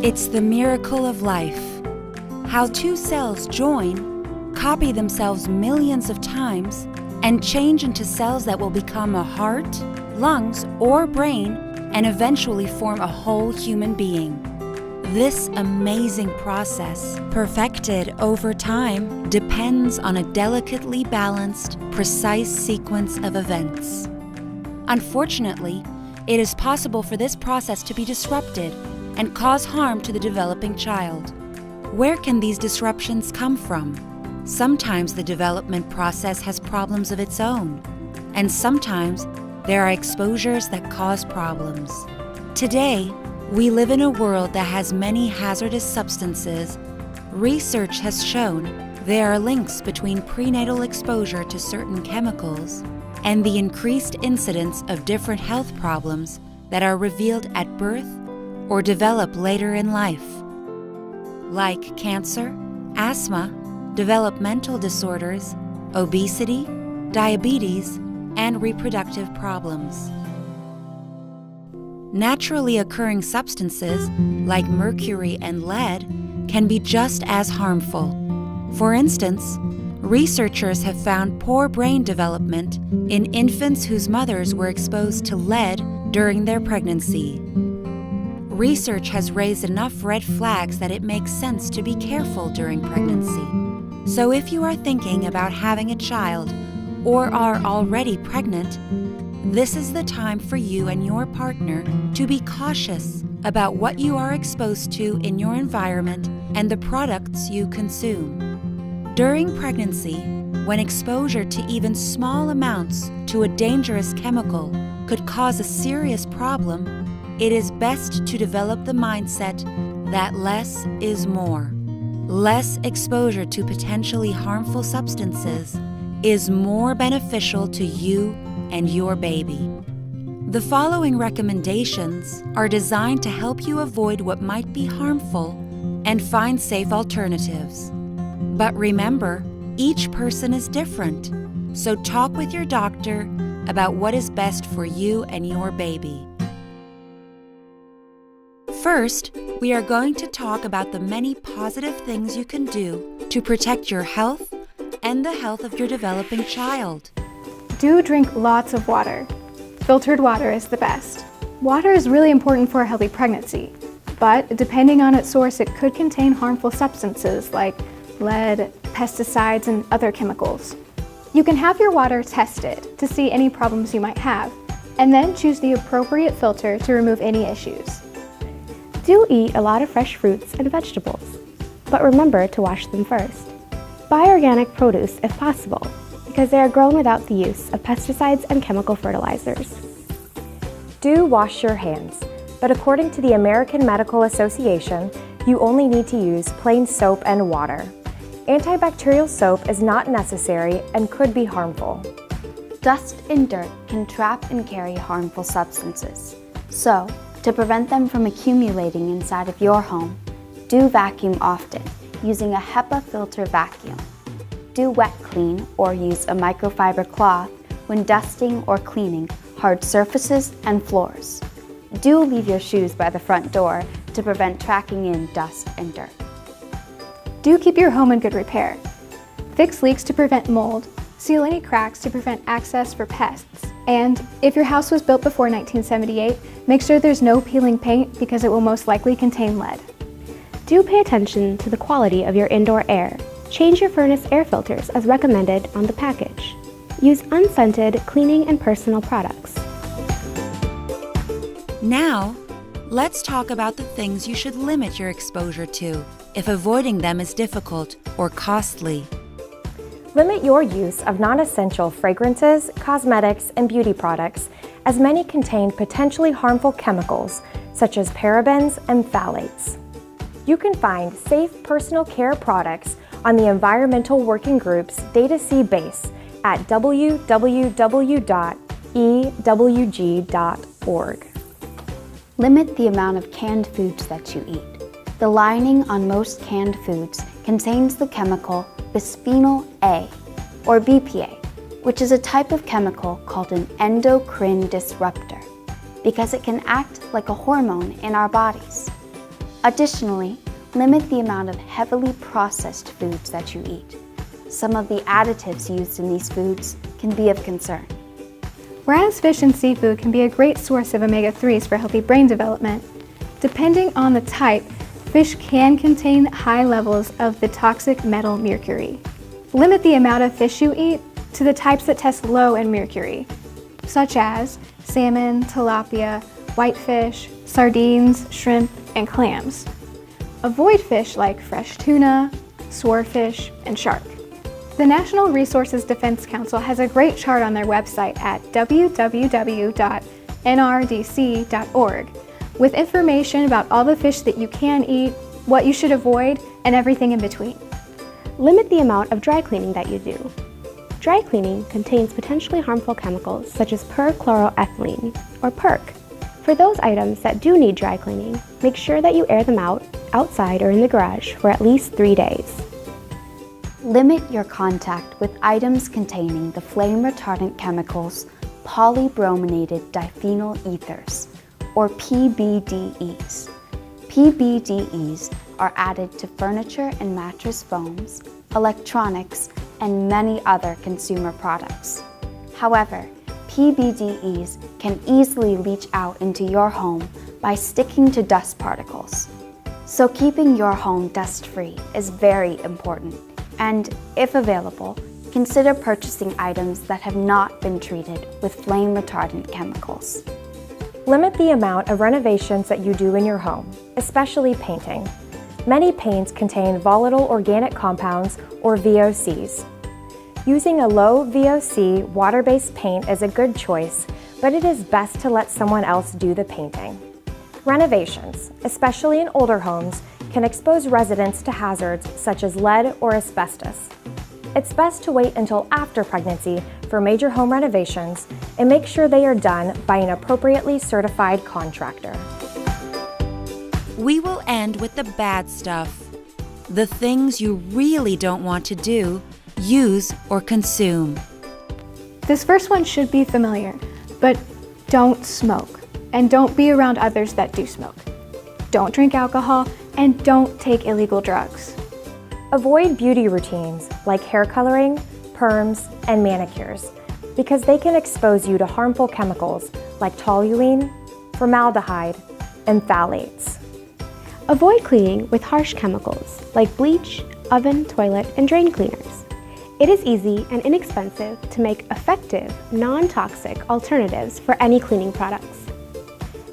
It's the miracle of life. How two cells join, copy themselves millions of times, and change into cells that will become a heart, lungs, or brain, and eventually form a whole human being. This amazing process, perfected over time, depends on a delicately balanced, precise sequence of events. Unfortunately, it is possible for this process to be disrupted and cause harm to the developing child. Where can these disruptions come from? Sometimes the development process has problems of its own, and sometimes there are exposures that cause problems. Today, we live in a world that has many hazardous substances. Research has shown there are links between prenatal exposure to certain chemicals and the increased incidence of different health problems that are revealed at birth or develop later in life, like cancer, asthma, developmental disorders, obesity, diabetes, and reproductive problems. Naturally occurring substances like mercury and lead can be just as harmful. For instance, researchers have found poor brain development in infants whose mothers were exposed to lead during their pregnancy. Research has raised enough red flags that it makes sense to be careful during pregnancy. So if you are thinking about having a child or are already pregnant, this is the time for you and your partner to be cautious about what you are exposed to in your environment and the products you consume. During pregnancy, when exposure to even small amounts to a dangerous chemical could cause a serious problem, it is best to develop the mindset that less is more. Less exposure to potentially harmful substances is more beneficial to you and your baby. The following recommendations are designed to help you avoid what might be harmful and find safe alternatives. But remember, each person is different, so talk with your doctor about what is best for you and your baby. First, we are going to talk about the many positive things you can do to protect your health and the health of your developing child. Do drink lots of water. Filtered water is the best. Water is really important for a healthy pregnancy, but depending on its source, it could contain harmful substances like lead, pesticides, and other chemicals. You can have your water tested to see any problems you might have, and then choose the appropriate filter to remove any issues. Do eat a lot of fresh fruits and vegetables, but remember to wash them first. Buy organic produce if possible, because they are grown without the use of pesticides and chemical fertilizers. Do wash your hands, but according to the American Medical Association, you only need to use plain soap and water. Antibacterial soap is not necessary and could be harmful. Dust and dirt can trap and carry harmful substances. So, to prevent them from accumulating inside of your home, do vacuum often using a HEPA filter vacuum. Do wet clean or use a microfiber cloth when dusting or cleaning hard surfaces and floors. Do leave your shoes by the front door to prevent tracking in dust and dirt. Do keep your home in good repair. Fix leaks to prevent mold, seal any cracks to prevent access for pests, and if your house was built before 1978, make sure there's no peeling paint because it will most likely contain lead. Do pay attention to the quality of your indoor air. Change your furnace air filters as recommended on the package. Use unscented cleaning and personal products. Now, let's talk about the things you should limit your exposure to if avoiding them is difficult or costly. Limit your use of non-essential fragrances, cosmetics, and beauty products, as many contain potentially harmful chemicals such as parabens and phthalates. You can find safe personal care products on the Environmental Working Group's DataC base at www.ewg.org. Limit the amount of canned foods that you eat. The lining on most canned foods contains the chemical bisphenol A, or BPA, which is a type of chemical called an endocrine disruptor, because it can act like a hormone in our bodies. Additionally, limit the amount of heavily processed foods that you eat. Some of the additives used in these foods can be of concern. Whereas fish and seafood can be a great source of omega-3s for healthy brain development, depending on the type, fish can contain high levels of the toxic metal mercury. Limit the amount of fish you eat to the types that test low in mercury, such as salmon, tilapia, whitefish, sardines, shrimp, and clams. Avoid fish like fresh tuna, swordfish, and shark. The National Resources Defense Council has a great chart on their website at www.nrdc.org with information about all the fish that you can eat, what you should avoid, and everything in between. Limit the amount of dry cleaning that you do. Dry cleaning contains potentially harmful chemicals such as perchloroethylene, or PERC. For those items that do need dry cleaning, make sure that you air them out, outside or in the garage for at least 3 days. Limit your contact with items containing the flame retardant chemicals polybrominated diphenyl ethers, or PBDEs. PBDEs are added to furniture and mattress foams, electronics, and many other consumer products. However, PBDEs can easily leach out into your home by sticking to dust particles. So keeping your home dust-free is very important. And, if available, consider purchasing items that have not been treated with flame retardant chemicals. Limit the amount of renovations that you do in your home, especially painting. Many paints contain volatile organic compounds, or VOCs. Using a low VOC water-based paint is a good choice, but it is best to let someone else do the painting. Renovations, especially in older homes, can expose residents to hazards such as lead or asbestos. It's best to wait until after pregnancy for major home renovations and make sure they are done by an appropriately certified contractor. We will end with the bad stuff. The things you really don't want to do, use, or consume. This first one should be familiar, but don't smoke, and don't be around others that do smoke. Don't drink alcohol, and don't take illegal drugs. Avoid beauty routines like hair coloring, perms, and manicures because they can expose you to harmful chemicals like toluene, formaldehyde, and phthalates. Avoid cleaning with harsh chemicals like bleach, oven, toilet, and drain cleaners. It is easy and inexpensive to make effective, non-toxic alternatives for any cleaning products.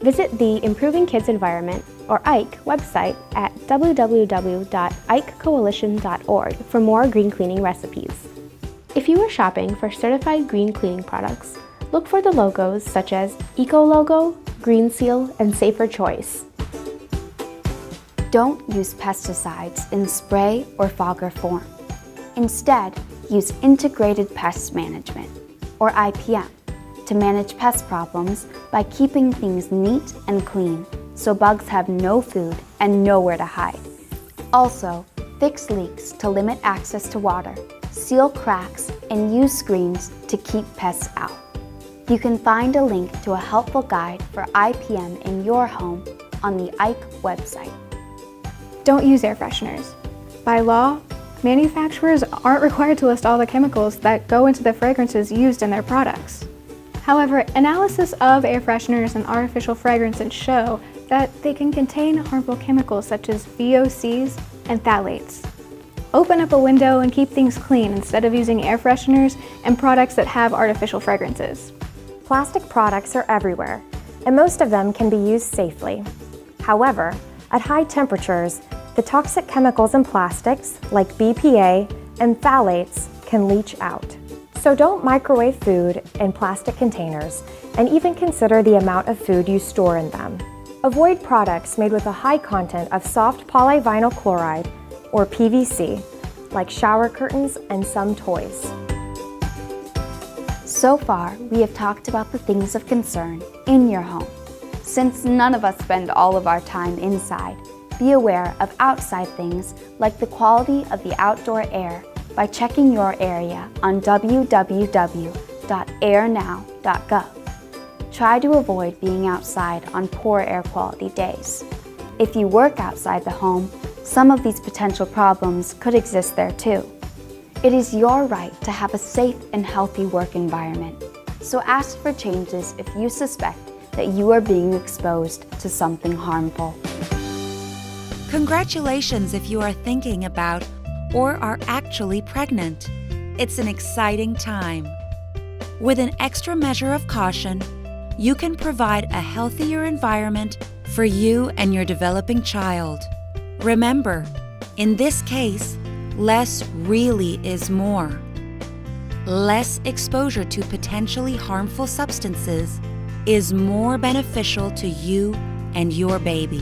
Visit the Improving Kids Environment, or IKE, website at www.ikecoalition.org for more green cleaning recipes. If you are shopping for certified green cleaning products, look for the logos such as Eco Logo, Green Seal, and Safer Choice. Don't use pesticides in spray or fogger form. Instead, use Integrated Pest Management, or IPM, to manage pest problems by keeping things neat and clean so bugs have no food and nowhere to hide. Also, fix leaks to limit access to water, seal cracks, and use screens to keep pests out. You can find a link to a helpful guide for IPM in your home on the IKE website. Don't use air fresheners. By law, manufacturers aren't required to list all the chemicals that go into the fragrances used in their products. However, analysis of air fresheners and artificial fragrances show that they can contain harmful chemicals such as VOCs and phthalates. Open up a window and keep things clean instead of using air fresheners and products that have artificial fragrances. Plastic products are everywhere, and most of them can be used safely. However, at high temperatures, the toxic chemicals in plastics, like BPA and phthalates, can leach out. So don't microwave food in plastic containers, and even consider the amount of food you store in them. Avoid products made with a high content of soft polyvinyl chloride, or PVC, like shower curtains and some toys. So far, we have talked about the things of concern in your home. Since none of us spend all of our time inside, be aware of outside things like the quality of the outdoor air by checking your area on www.airnow.gov. Try to avoid being outside on poor air quality days. If you work outside the home, some of these potential problems could exist there too. It is your right to have a safe and healthy work environment, so ask for changes if you suspect that you are being exposed to something harmful. Congratulations if you are thinking about or are actually pregnant. It's an exciting time. With an extra measure of caution, you can provide a healthier environment for you and your developing child. Remember, in this case, less really is more. Less exposure to potentially harmful substances is more beneficial to you and your baby.